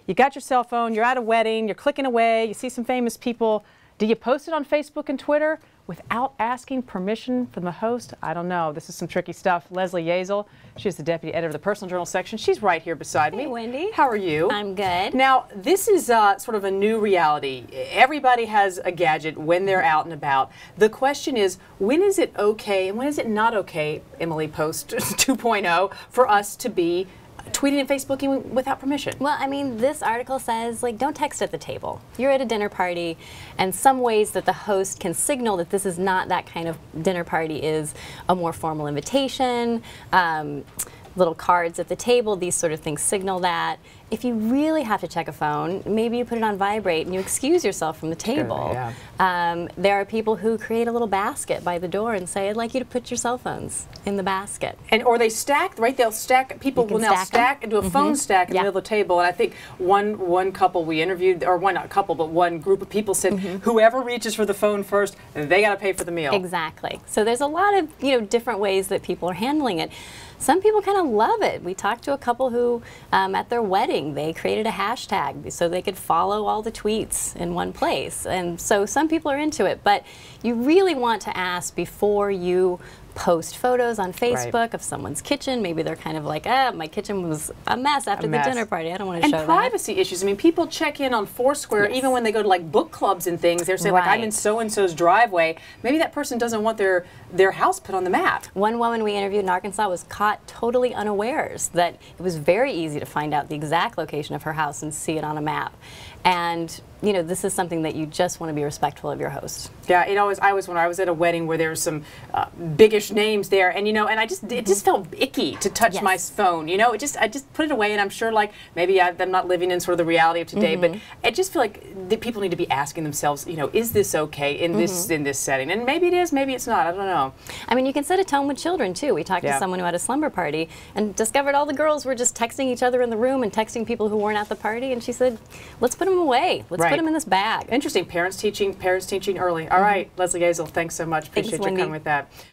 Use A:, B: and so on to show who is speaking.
A: You got your cell phone, you're at a wedding, you're clicking away, you see some famous people. Do you post it on Facebook and Twitter without asking permission from the host? I don't know. This is some tricky stuff. Leslie Yazel, she's the deputy editor of the Personal Journal section. She's right here beside me.
B: Hey, Wendy.
A: How are you?
B: I'm good.
A: Now, this is sort of a new reality. Everybody has a gadget when they're out and about. The question is, when is it okay and when is it not okay, Emily Post 2.0, for us to be tweeting and Facebooking without permission?
B: Well, I mean, this article says, like, don't text at the table. You're at a dinner party, and some ways that the host can signal that this is not that kind of dinner party is a more formal invitation, little cards at the table, these sort of things signal that. If you really have to check a phone, maybe you put it on vibrate and you excuse yourself from the table.
A: Good, yeah.
B: There are people who create a little basket by the door and say, I'd like you to put your cell phones in the basket.
A: And or they stack, right? They'll stack, people will now stack and do a phone stack in the middle of the table. And I think one couple we interviewed, or one, not couple, but one group of people said, whoever reaches for the phone first, they got to pay for the meal.
B: Exactly. So there's a lot of different ways that people are handling it. Some people kind of love it. We talked to a couple who, at their wedding, they created a hashtag so they could follow all the tweets in one place. And so some people are into it, but you really want to ask before you post photos on Facebook of someone's kitchen. Maybe they're kind of like, my kitchen was a mess after the dinner party. I don't want to show that.
A: And privacy issues. I mean, people check in on Foursquare, even when they go to like book clubs and things. They're saying, like, I'm in so-and-so's driveway. Maybe that person doesn't want their house put on the map. One
B: woman we interviewed in Arkansas was caught totally unawares that it was very easy to find out the exact location of her house and see it on a map. And this is something that you just want to be respectful of your host.
A: Yeah, when I was at a wedding where there was some biggish names there, and it just felt icky to touch my phone. I just put it away, and I'm sure, like, maybe I'm not living in sort of the reality of today, but I just feel like the people need to be asking themselves, is this okay in this setting? And maybe it is, maybe it's not. I don't know.
B: I mean, you can set a tone with children too. We talked to someone who had a slumber party and discovered all the girls were just texting each other in the room and texting people who weren't at the party, and she said, let's put them away. Let's put them in this bag.
A: Interesting. Parents teaching early. All right, Leslie Yazel, thanks so much. Appreciate you coming with that.